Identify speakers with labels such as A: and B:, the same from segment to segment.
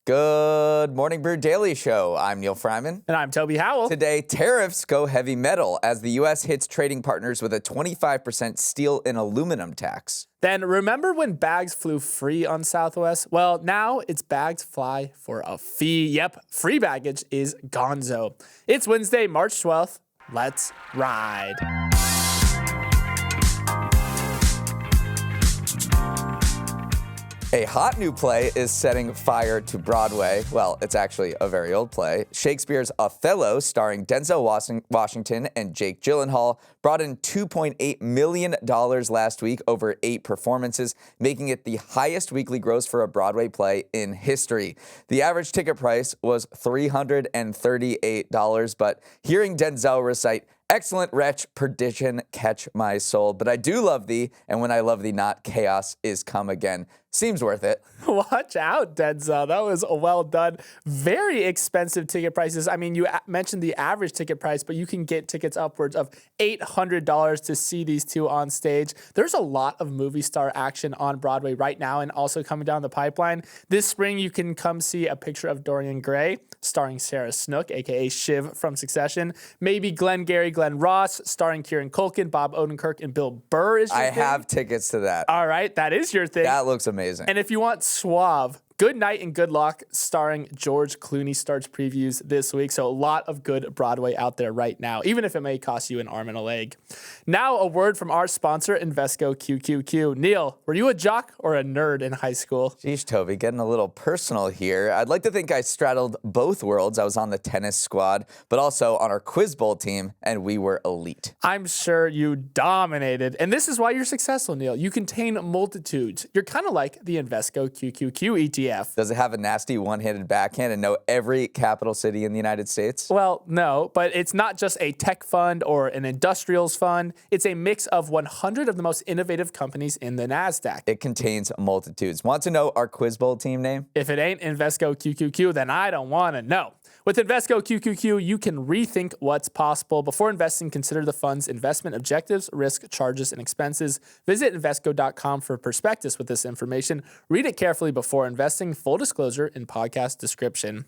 A: Good morning, Brew Daily Show. I'm Neal Fryman.
B: And I'm Toby Howell.
A: Today, tariffs go heavy metal as the U.S. hits trading partners with a 25% steel and aluminum tax.
B: Then remember when bags flew free on Southwest? Well, now it's bags fly for a fee. Yep, free baggage is gonzo. It's Wednesday, March 12th. Let's ride.
A: A hot new play is setting fire to Broadway. Well, it's actually a very old play. Shakespeare's Othello, starring Denzel Washington and Jake Gyllenhaal, brought in $2.8 million last week over 8 performances, making it the highest weekly gross for a Broadway play in history. The average ticket price was $338, but hearing Denzel recite, "Excellent wretch, perdition, catch my soul. But I do love thee, and when I love thee not, chaos is come again." Seems worth it.
B: Watch out, Denzel. That was well done. Very expensive ticket prices. I mean, you mentioned the average ticket price, but you can get tickets upwards of $800 to see these two on stage. There's a lot of movie star action on Broadway right now and also coming down the pipeline. This spring, you can come see a picture of Dorian Gray, starring Sarah Snook, a.k.a. Shiv from Succession. Maybe Glenn Ross, starring Kieran Culkin, Bob Odenkirk, and Bill Burr is your thing.
A: I have tickets to that.
B: All right, that is your thing.
A: That looks amazing.
B: And if you want suave, Good Night and Good Luck, starring George Clooney, starts previews this week. So a lot of good Broadway out there right now, even if it may cost you an arm and a leg. Now a word from our sponsor, Invesco QQQ. Neal, were you a jock or a nerd in high school?
A: Geez, Toby, getting a little personal here. I'd like to think I straddled both worlds. I was on the tennis squad, but also on our quiz bowl team, and we were elite.
B: I'm sure you dominated. And this is why you're successful, Neal. You contain multitudes. You're kind of like the Invesco QQQ ETF.
A: Does it have a nasty one-handed backhand and know every capital city in the United States?
B: Well, no, but it's not just a tech fund or an industrials fund. It's a mix of 100 of the most innovative companies in the NASDAQ.
A: It contains multitudes. Want to know our Quiz Bowl team name?
B: If it ain't Invesco QQQ, then I don't want to know. With Invesco QQQ, you can rethink what's possible. Before investing, consider the fund's investment objectives, risk, charges, and expenses. Visit Invesco.com for a prospectus with this information. Read it carefully before investing. Full disclosure in podcast description.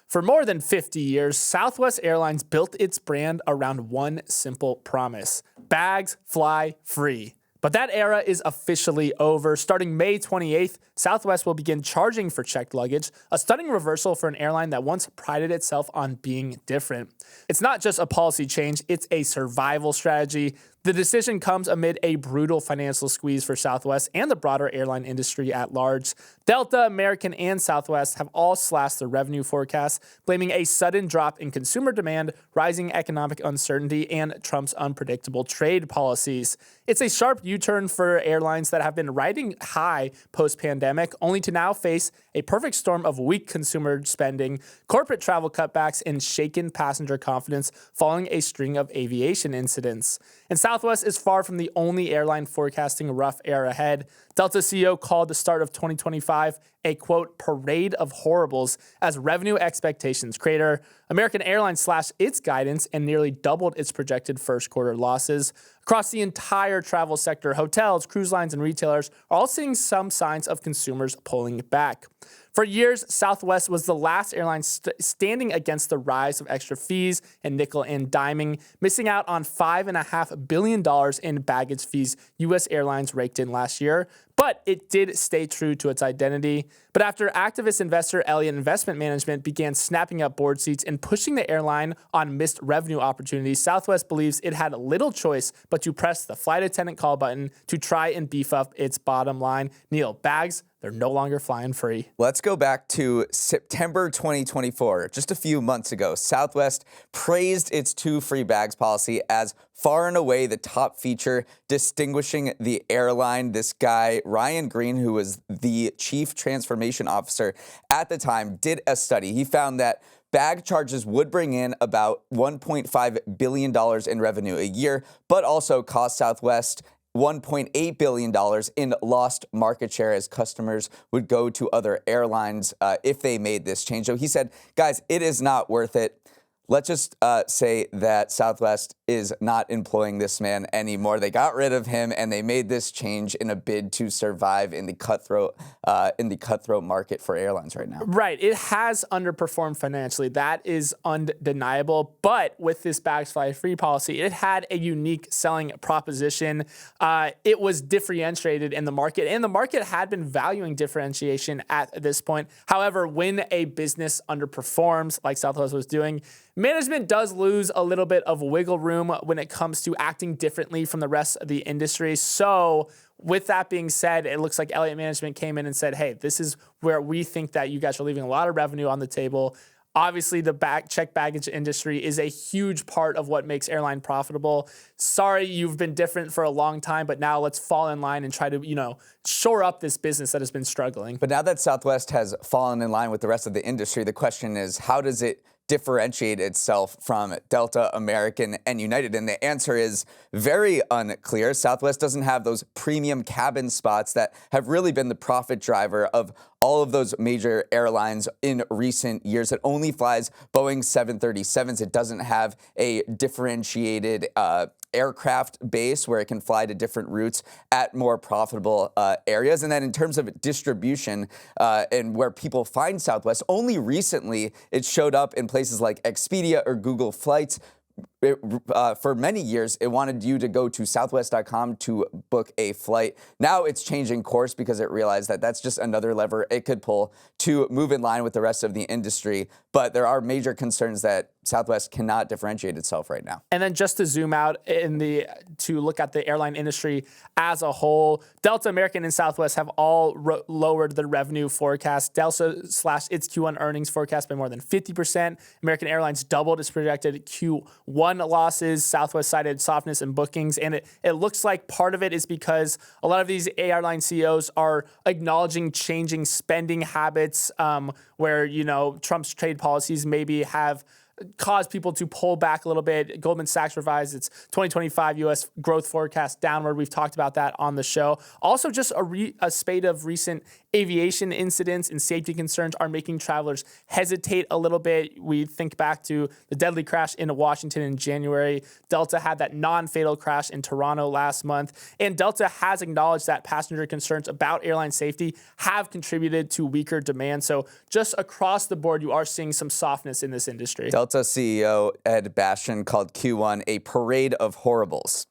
B: For more than 50 years, Southwest Airlines built its brand around one simple promise: bags fly free. But that era is officially over. Starting May 28th, Southwest will begin charging for checked luggage, a stunning reversal for an airline that once prided itself on being different. It's not just a policy change, it's a survival strategy. The decision comes amid a brutal financial squeeze for Southwest and the broader airline industry at large. Delta, American, and Southwest have all slashed their revenue forecasts, blaming a sudden drop in consumer demand, rising economic uncertainty, and Trump's unpredictable trade policies. It's a sharp U-turn for airlines that have been riding high post-pandemic, only to now face a perfect storm of weak consumer spending, corporate travel cutbacks, and shaken passenger confidence following a string of aviation incidents. And Southwest is far from the only airline forecasting a rough air ahead. Delta CEO called the start of 2025 a, quote, parade of horribles as revenue expectations crater. American Airlines slashed its guidance and nearly doubled its projected first quarter losses. Across the entire travel sector, hotels, cruise lines, and retailers are all seeing some signs of consumers pulling back. For years, Southwest was the last airline standing against the rise of extra fees and nickel and diming, missing out on $5.5 billion in baggage fees U.S. airlines raked in last year. But it did stay true to its identity. But after activist investor Elliott Investment Management began snapping up board seats and pushing the airline on missed revenue opportunities, Southwest believes it had little choice but to press the flight attendant call button to try and beef up its bottom line. Neal, bags, they're no longer flying free.
A: Let's go back to September 2024. Just a few months ago, Southwest praised its 2 free bags policy as far and away the top feature distinguishing the airline. This guy, Ryan Green, who was the chief transformation officer at the time, did a study. He found that bag charges would bring in about $1.5 billion in revenue a year, but also cost Southwest $1.8 billion in lost market share as customers would go to other airlines if they made this change. So he said, guys, it is not worth it. Let's just say that Southwest is not employing this man anymore. They got rid of him, and they made this change in a bid to survive in the cutthroat market for airlines right now.
B: Right. It has underperformed financially. That is undeniable. But with this bags fly free policy, it had a unique selling proposition. It was differentiated in the market, and the market had been valuing differentiation at this point. However, when a business underperforms, like Southwest was doing, management does lose a little bit of wiggle room when it comes to acting differently from the rest of the industry. So with that being said, it looks like Elliott Management came in and said, hey, this is where we think that you guys are leaving a lot of revenue on the table. Obviously, the check baggage industry is a huge part of what makes airline profitable. Sorry, you've been different for a long time, but now let's fall in line and try to, shore up this business that has been struggling.
A: But now that Southwest has fallen in line with the rest of the industry, the question is, how does it differentiate itself from Delta, American, and United? And the answer is very unclear. Southwest doesn't have those premium cabin spots that have really been the profit driver of all of those major airlines in recent years. It only flies Boeing 737s. It doesn't have a differentiated aircraft base where it can fly to different routes at more profitable areas. And then in terms of distribution and where people find Southwest, only recently it showed up in places like Expedia or Google Flights. For many years, it wanted you to go to southwest.com to book a flight. Now it's changing course because it realized that that's just another lever it could pull to move in line with the rest of the industry. But there are major concerns that Southwest cannot differentiate itself right now.
B: And then just to zoom out to look at the airline industry as a whole, Delta, American, and Southwest have all lowered their revenue forecast. Delta slashed its Q1 earnings forecast by more than 50%. American Airlines doubled its projected Q1 losses. Southwest cited softness in bookings, and it looks like part of it is because a lot of these airline CEOs are acknowledging changing spending habits, where Trump's trade policies maybe have caused people to pull back a little bit. Goldman Sachs revised its 2025 U.S. growth forecast downward. We've talked about that on the show. Also, just a spate of recent aviation incidents and safety concerns are making travelers hesitate a little bit. We think back to the deadly crash in Washington in January. Delta had that non-fatal crash in Toronto last month. And Delta has acknowledged that passenger concerns about airline safety have contributed to weaker demand. So just across the board, you are seeing some softness in this industry.
A: Delta CEO Ed Bastian called Q1 a parade of horribles.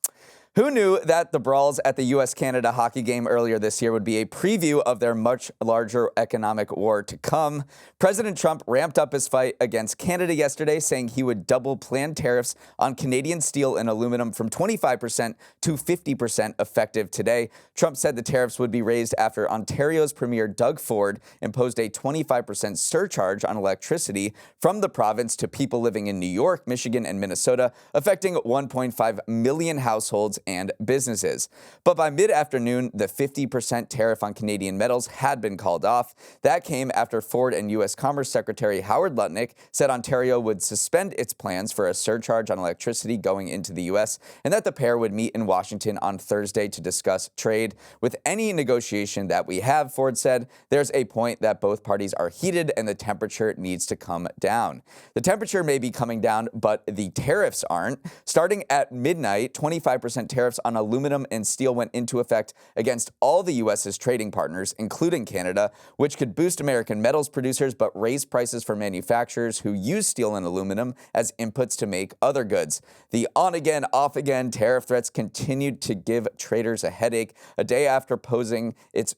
A: Who knew that the brawls at the U.S.-Canada hockey game earlier this year would be a preview of their much larger economic war to come? President Trump ramped up his fight against Canada yesterday, saying he would double planned tariffs on Canadian steel and aluminum from 25% to 50% effective today. Trump said the tariffs would be raised after Ontario's Premier Doug Ford imposed a 25% surcharge on electricity from the province to people living in New York, Michigan, and Minnesota, affecting 1.5 million households and businesses. But by mid-afternoon, the 50% tariff on Canadian metals had been called off. That came after Ford and U.S. Commerce Secretary Howard Lutnick said Ontario would suspend its plans for a surcharge on electricity going into the U.S. and that the pair would meet in Washington on Thursday to discuss trade. With any negotiation that we have, Ford said, there's a point that both parties are heated and the temperature needs to come down. The temperature may be coming down, but the tariffs aren't. Starting at midnight, 25% tariffs on aluminum and steel went into effect against all the U.S.'s trading partners, including Canada, which could boost American metals producers but raise prices for manufacturers who use steel and aluminum as inputs to make other goods. The on-again, off-again tariff threats continued to give traders a headache. A day after posting its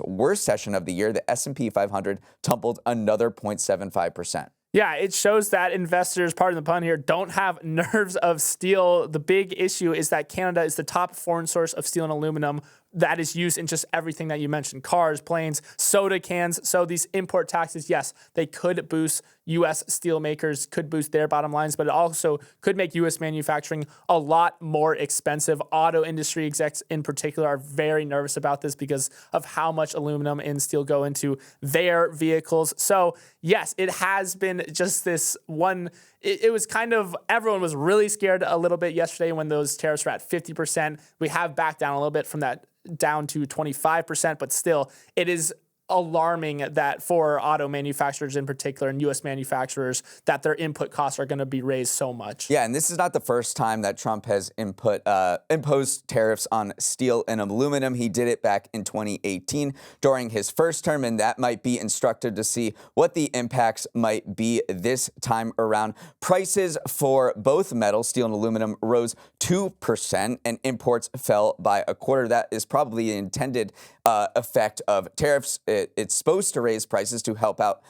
A: worst session of the year, the S&P 500 tumbled another 0.75%.
B: Yeah, it shows that investors, pardon the pun here, don't have nerves of steel. The big issue is that Canada is the top foreign source of steel and aluminum that is used in just everything that you mentioned, cars, planes, soda cans. So these import taxes, yes, they could boost U.S. steel makers, could boost their bottom lines, but it also could make U.S. manufacturing a lot more expensive. Auto industry execs in particular are very nervous about this because of how much aluminum and steel go into their vehicles. So yes, it has been just this one. It was kind of, everyone was really scared a little bit yesterday when those tariffs were at 50%. We have backed down a little bit from that down to 25%, but still, it is alarming that for auto manufacturers in particular and U.S. manufacturers that their input costs are going to be raised so much.
A: Yeah, and this is not the first time that Trump has imposed tariffs on steel and aluminum. He did it back in 2018 during his first term, and that might be instructive to see what the impacts might be this time around. Prices for both metals, steel and aluminum, rose 2%, and imports fell by a quarter. That is probably the intended effect of tariffs. It's supposed to raise prices to help out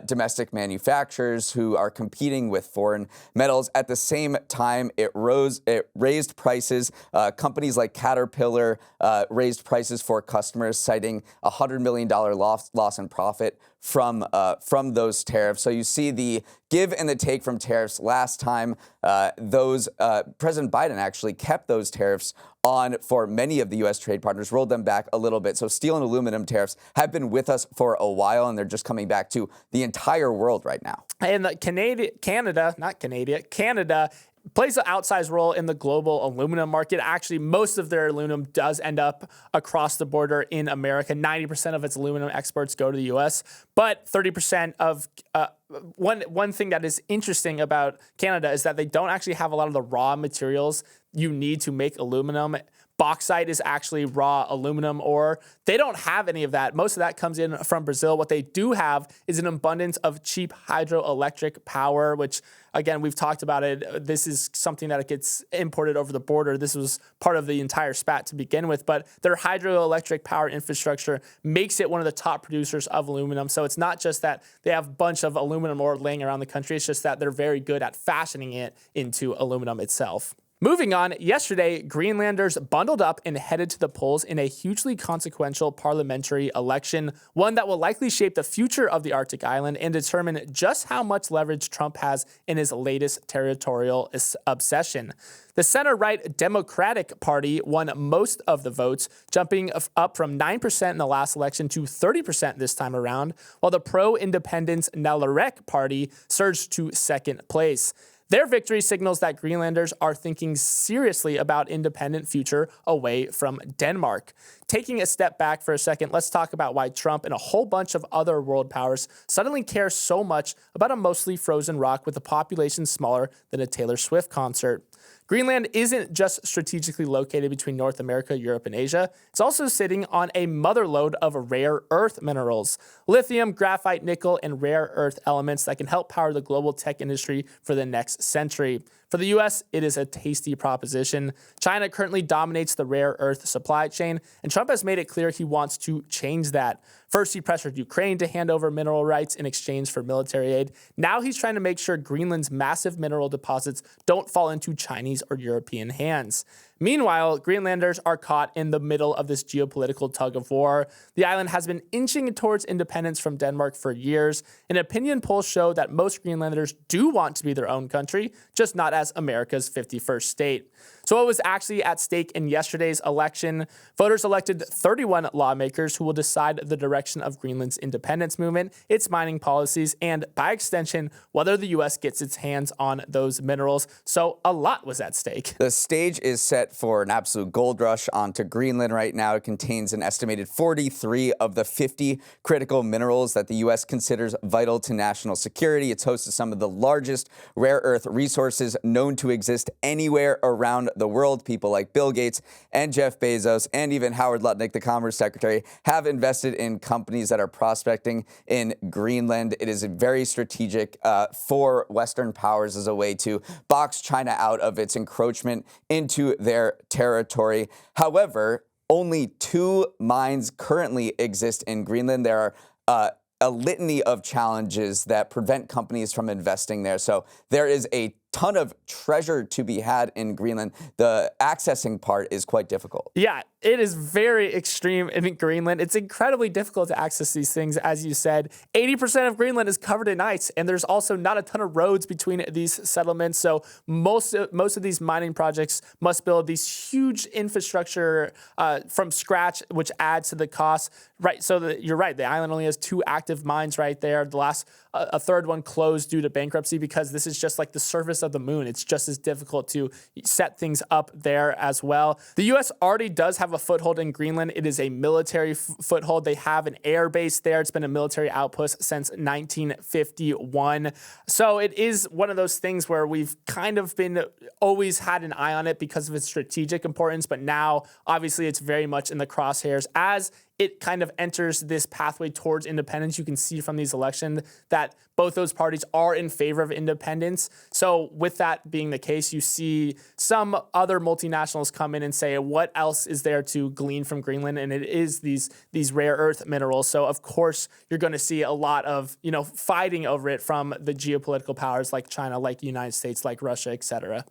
A: domestic manufacturers who are competing with foreign metals. At the same time, it raised prices. Companies like Caterpillar raised prices for customers, citing a $100 million loss in profit from those tariffs. So you see the give and the take from tariffs. Last time, President Biden actually kept those tariffs on for many of the U.S. trade partners, rolled them back a little bit. So steel and aluminum tariffs have been with us for a while, and they're just coming back to the entire world right now.
B: And Canada plays an outsized role in the global aluminum market. Actually, most of their aluminum does end up across the border in America. 90% of its aluminum exports go to the U.S., but 30% of one thing that is interesting about Canada is that they don't actually have a lot of the raw materials you need to make aluminum. Bauxite is actually raw aluminum ore. They don't have any of that. Most of that comes in from Brazil. What they do have is an abundance of cheap hydroelectric power, which, again, we've talked about it. This is something that gets imported over the border. This was part of the entire spat to begin with, but their hydroelectric power infrastructure makes it one of the top producers of aluminum. So it's not just that they have a bunch of aluminum ore laying around the country. It's just that they're very good at fashioning it into aluminum itself. Moving on, yesterday, Greenlanders bundled up and headed to the polls in a hugely consequential parliamentary election, one that will likely shape the future of the Arctic island and determine just how much leverage Trump has in his latest territorial obsession. The center-right Democratic Party won most of the votes, jumping up from 9% in the last election to 30% this time around, while the pro-independence Nalarek Party surged to second place. Their victory signals that Greenlanders are thinking seriously about independent future away from Denmark. Taking a step back for a second, let's talk about why Trump and a whole bunch of other world powers suddenly care so much about a mostly frozen rock with a population smaller than a Taylor Swift concert. Greenland isn't just strategically located between North America, Europe, and Asia. It's also sitting on a motherlode of rare earth minerals, lithium, graphite, nickel, and rare earth elements that can help power the global tech industry for the next century. For the U.S., it is a tasty proposition. China currently dominates the rare earth supply chain, and Trump has made it clear he wants to change that. First, he pressured Ukraine to hand over mineral rights in exchange for military aid. Now he's trying to make sure Greenland's massive mineral deposits don't fall into Chinese or European hands. Meanwhile, Greenlanders are caught in the middle of this geopolitical tug of war. The island has been inching towards independence from Denmark for years, and opinion polls show that most Greenlanders do want to be their own country, just not as America's 51st state. So what was actually at stake in yesterday's election? Voters elected 31 lawmakers who will decide the direction of Greenland's independence movement, its mining policies, and by extension, whether the U.S. gets its hands on those minerals. So a lot was at stake.
A: The stage is set for an absolute gold rush onto Greenland right now. It contains an estimated 43 of the 50 critical minerals that the U.S. considers vital to national security. It's host to some of the largest rare earth resources known to exist anywhere around the world. People like Bill Gates and Jeff Bezos and even Howard Lutnick, the Commerce Secretary, have invested in companies that are prospecting in Greenland. It is very strategic for Western powers as a way to box China out of its encroachment into their territory. However, only 2 mines currently exist in Greenland. There are a litany of challenges that prevent companies from investing there. So there is a ton of treasure to be had in Greenland. The accessing part is quite difficult.
B: Yeah, it is very extreme in Greenland. It's incredibly difficult to access these things. As you said, 80% of Greenland is covered in ice, and there's also not a ton of roads between these settlements. So most of these mining projects must build these huge infrastructure from scratch, which adds to the cost. Right, so you're right. The island only has 2 active mines right there. A third one closed due to bankruptcy because this is just like the surface of the moon. It's just as difficult to set things up there as well. The U.S. already does have a foothold in Greenland. It is a military foothold. They have an air base there. It's been a military outpost since 1951. So it is one of those things where we've kind of been always had an eye on it because of its strategic importance, but now obviously it's very much in the crosshairs as it kind of enters this pathway towards independence. You can see from these elections that both those parties are in favor of independence. So with that being the case, you see some other multinationals come in and say, what else is there to glean from Greenland? And it is these rare earth minerals. So of course, you're going to see a lot of, fighting over it from the geopolitical powers like China, like the United States, like Russia, etc.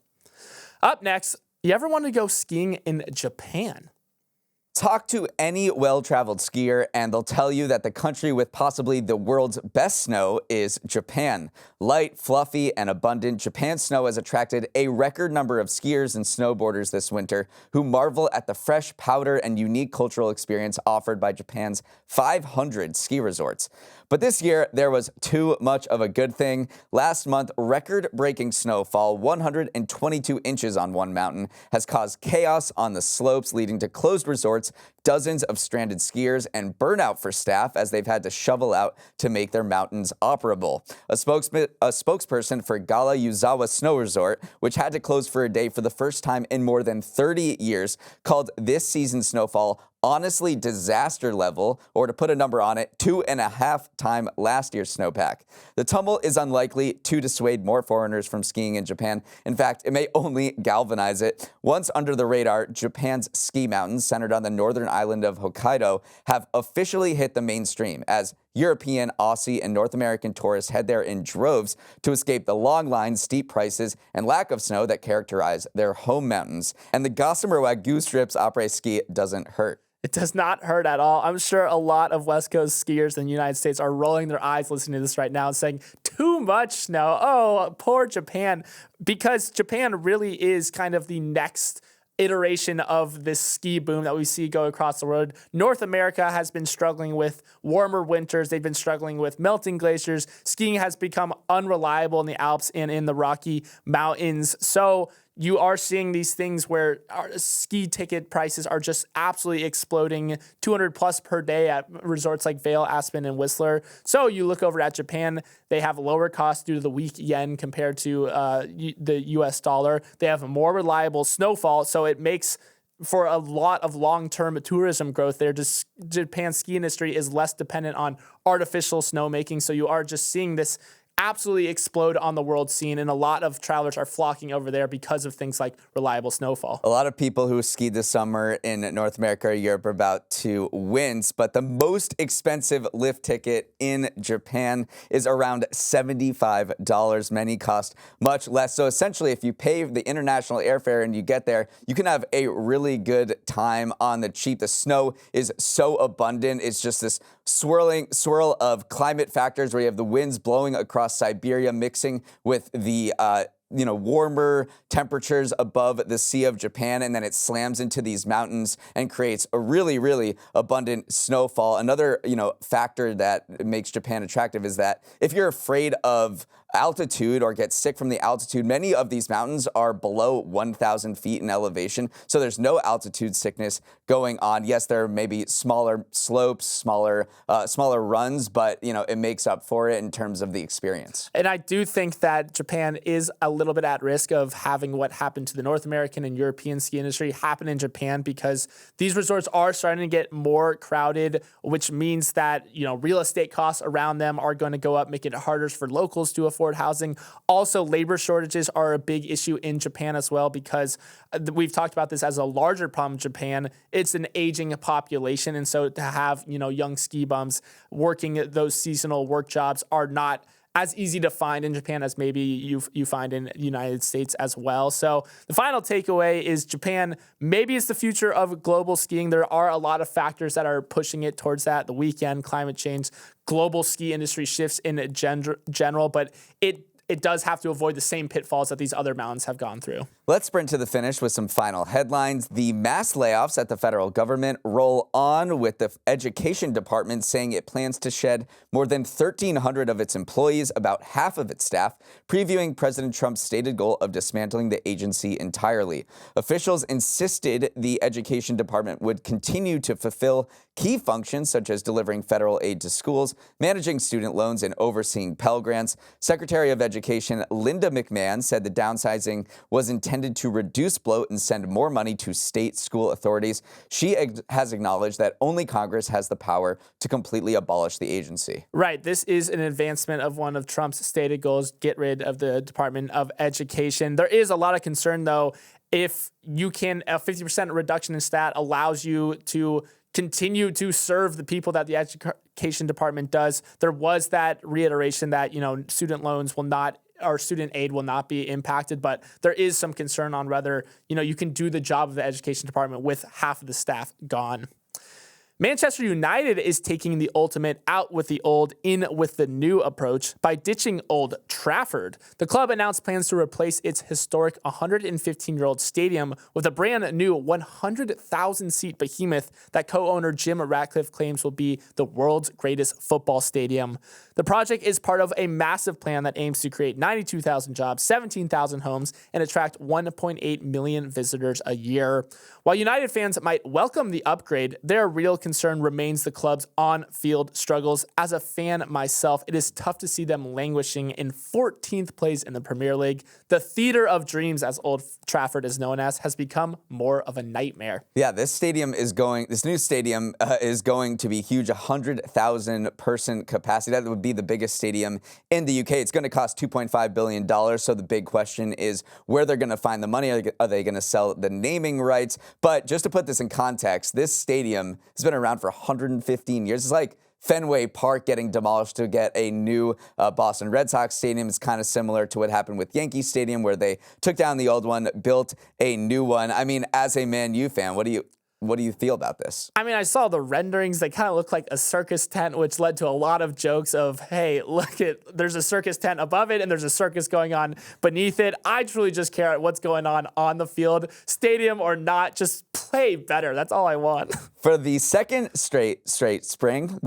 B: Up next, you ever want to go skiing in Japan?
A: Talk to any well-traveled skier and they'll tell you that the country with possibly the world's best snow is Japan. Light, fluffy, and abundant, Japan's snow has attracted a record number of skiers and snowboarders this winter who marvel at the fresh powder and unique cultural experience offered by Japan's 500 ski resorts. But this year, there was too much of a good thing. Last month, record-breaking snowfall, 122 inches on one mountain, has caused chaos on the slopes, leading to closed resorts, dozens of stranded skiers, and burnout for staff as they've had to shovel out to make their mountains operable. A spokesperson for Gala Yuzawa Snow Resort, which had to close for a day for the first time in more than 30 years, called this season's snowfall honestly disaster level, or to put a number on it, 2.5 times last year's snowpack. The tumult is unlikely to dissuade more foreigners from skiing in Japan. In fact, it may only galvanize it. Once under the radar, Japan's ski mountains, centered on the northern island of Hokkaido, have officially hit the mainstream as European, Aussie, and North American tourists head there in droves to escape the long lines, steep prices, and lack of snow that characterize their home mountains. And the Gossamer Wagyu strips après-ski doesn't hurt.
B: It does not hurt at all. I'm sure a lot of West Coast skiers in the United States are rolling their eyes listening to this right now and saying, too much snow. Oh, poor Japan. Because Japan really is kind of the next iteration of this ski boom that we see go across the world. North America has been struggling with warmer winters. They've been struggling with melting glaciers. Skiing has become unreliable in the Alps and in the Rocky Mountains. So you are seeing these things where our ski ticket prices are just absolutely exploding, 200 plus per day at resorts like Vail, Aspen, and Whistler. So you look over at Japan, they have lower costs due to the weak yen compared to the US dollar. They have a more reliable snowfall, so it makes for a lot of long-term tourism growth there. Just Japan's ski industry is less dependent on artificial snowmaking, so you are just seeing this absolutely explode on the world scene, and a lot of travelers are flocking over there because of things like reliable snowfall.
A: A lot of people who skied this summer in North America or Europe are about to wince, but the most expensive lift ticket in Japan is around $75. Many cost much less. So essentially, if you pay the international airfare and you get there, you can have a really good time on the cheap. The snow is so abundant. It's just this swirl of climate factors where you have the winds blowing across Siberia mixing with the warmer temperatures above the Sea of Japan, and then it slams into these mountains and creates a really, really abundant snowfall. Another, factor that makes Japan attractive is that if you're afraid of altitude or get sick from the altitude, many of these mountains are below 1,000 feet in elevation, so there's no altitude sickness going on. Yes, there may be smaller slopes, smaller runs, but it makes up for it in terms of the experience.
B: And I do think that Japan is a little bit at risk of having what happened to the North American and European ski industry happen in Japan, because these resorts are starting to get more crowded, which means that real estate costs around them are going to go up, making it harder for locals to afford housing. Also, labor shortages are a big issue in Japan as well, because we've talked about this as a larger problem in Japan. It's an aging population, and so to have young ski bums working those seasonal work jobs are not as easy to find in Japan as maybe you find in the United States as well. So the final takeaway is Japan maybe is the future of global skiing. There are a lot of factors that are pushing it towards that. The weekend, climate change, global ski industry shifts in general, but it it does have to avoid the same pitfalls that these other mountains have gone through.
A: Let's sprint to the finish with some final headlines. The mass layoffs at the federal government roll on, with the education department saying it plans to shed more than 1,300 of its employees, about half of its staff, previewing President Trump's stated goal of dismantling the agency entirely. Officials insisted the education department would continue to fulfill key functions such as delivering federal aid to schools, managing student loans, and overseeing Pell Grants. Secretary of Education Linda McMahon said the downsizing was intended to reduce bloat and send more money to state school authorities. She has acknowledged that only Congress has the power to completely abolish the agency.
B: Right. This is an advancement of one of Trump's stated goals, get rid of the Department of Education. There is a lot of concern, though, if you can, a 50% reduction in stat allows you to continue to serve the people that the education department does. There was that reiteration that, student loans will not, or student aid will not be impacted, but there is some concern on whether, you can do the job of the education department with half of the staff gone. Manchester United is taking the ultimate out with the old, in with the new approach by ditching Old Trafford. The club announced plans to replace its historic 115-year-old stadium with a brand new 100,000-seat behemoth that co-owner Jim Ratcliffe claims will be the world's greatest football stadium. The project is part of a massive plan that aims to create 92,000 jobs, 17,000 homes, and attract 1.8 million visitors a year. While United fans might welcome the upgrade, their real concern remains the club's on-field struggles. As a fan myself, it is tough to see them languishing in 14th place in the Premier League. The theater of dreams, as Old Trafford is known as, has become more of a nightmare.
A: Yeah, this new stadium is going to be huge, 100,000 person capacity. That would be the biggest stadium in the UK. It's going to cost $2.5 billion. So the big question is where they're going to find the money. Are they going to sell the naming rights? But just to put this in context, this stadium has been around for 115 years. It's like Fenway Park getting demolished to get a new Boston Red Sox stadium. Is kind of similar to what happened with Yankee Stadium, where they took down the old one, built a new one. I mean, as a Man U fan, what do you feel about this?
B: I mean, I saw the renderings. They kind of look like a circus tent, which led to a lot of jokes of, hey, there's a circus tent above it and there's a circus going on beneath it. I truly just care what's going on the field, stadium or not. Just play better. That's all I want.
A: For the second straight spring,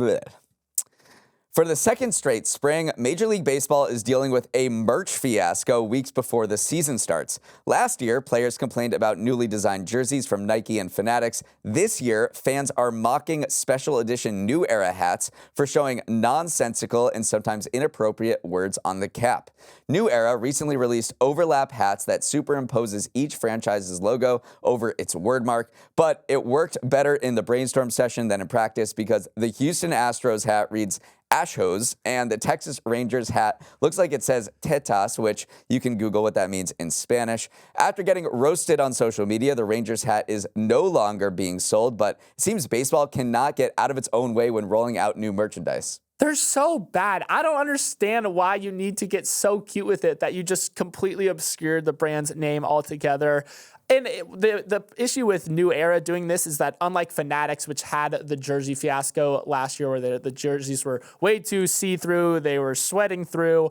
A: For the second straight spring, Major League Baseball is dealing with a merch fiasco weeks before the season starts. Last year, players complained about newly designed jerseys from Nike and Fanatics. This year, fans are mocking special edition New Era hats for showing nonsensical and sometimes inappropriate words on the cap. New Era recently released overlap hats that superimposes each franchise's logo over its wordmark, but it worked better in the brainstorm session than in practice because the Houston Astros hat reads Ashos, and the Texas Rangers hat looks like it says Tetas, which you can Google what that means in Spanish. After getting roasted on social media, the Rangers hat is no longer being sold, but it seems baseball cannot get out of its own way when rolling out new merchandise.
B: They're so bad. I don't understand why you need to get so cute with it that you just completely obscured the brand's name altogether. And the issue with New Era doing this is that unlike Fanatics, which had the jersey fiasco last year where the jerseys were way too see-through, they were sweating through,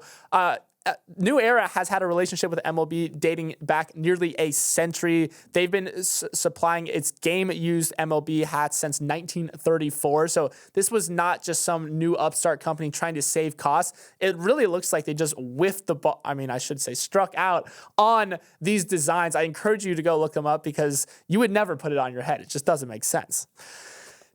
B: New Era has had a relationship with MLB dating back nearly a century. They've been supplying its game-used MLB hats since 1934. So this was not just some new upstart company trying to save costs. It really looks like they just whiffed the ball. I mean, I should say struck out on these designs. I encourage you to go look them up because you would never put it on your head. It just doesn't make sense.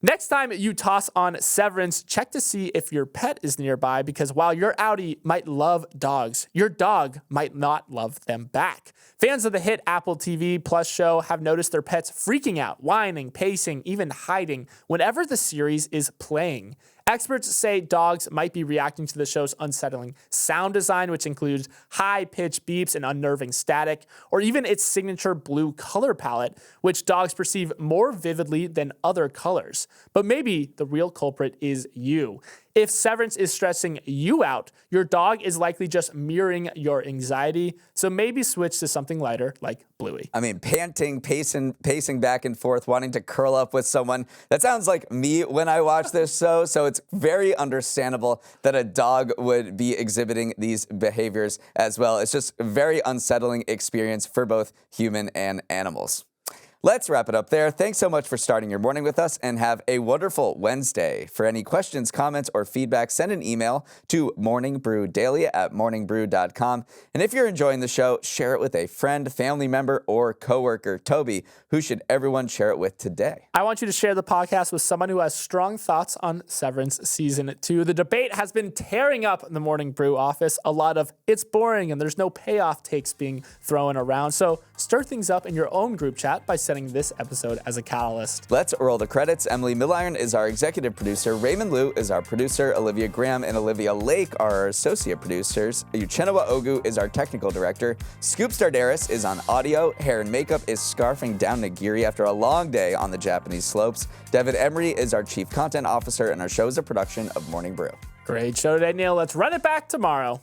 B: Next time you toss on Severance, check to see if your pet is nearby because while your Audi might love dogs, your dog might not love them back. Fans of the hit Apple TV Plus show have noticed their pets freaking out, whining, pacing, even hiding whenever the series is playing. Experts say dogs might be reacting to the show's unsettling sound design, which includes high-pitched beeps and unnerving static, or even its signature blue color palette, which dogs perceive more vividly than other colors. But maybe the real culprit is you. If severance is stressing you out, your dog is likely just mirroring your anxiety. So maybe switch to something lighter like Bluey.
A: I mean, panting, pacing back and forth, wanting to curl up with someone. That sounds like me when I watch this show. So it's very understandable that a dog would be exhibiting these behaviors as well. It's just a very unsettling experience for both human and animals. Let's wrap it up there. Thanks so much for starting your morning with us, and have a wonderful Wednesday. For any questions, comments, or feedback, send an email to morningbrewdaily@morningbrew.com. And if you're enjoying the show, share it with a friend, family member, or coworker. Toby, who should everyone share it with today?
B: I want you to share the podcast with someone who has strong thoughts on Severance Season 2. The debate has been tearing up in the Morning Brew office. A lot of it's boring and there's no payoff takes being thrown around. So stir things up in your own group chat by setting this episode as a catalyst.
A: Let's roll the credits. Emily Milliron is our executive producer. Raymond Liu is our producer. Olivia Graham and Olivia Lake are our associate producers. Uchenna Ogu is our technical director. Scoop Stardaris is on audio. Hair and makeup is scarfing down Nagiri after a long day on the Japanese slopes. Devin Emery is our chief content officer, and our show is a production of Morning Brew.
B: Great show today, Neal. Let's run it back tomorrow.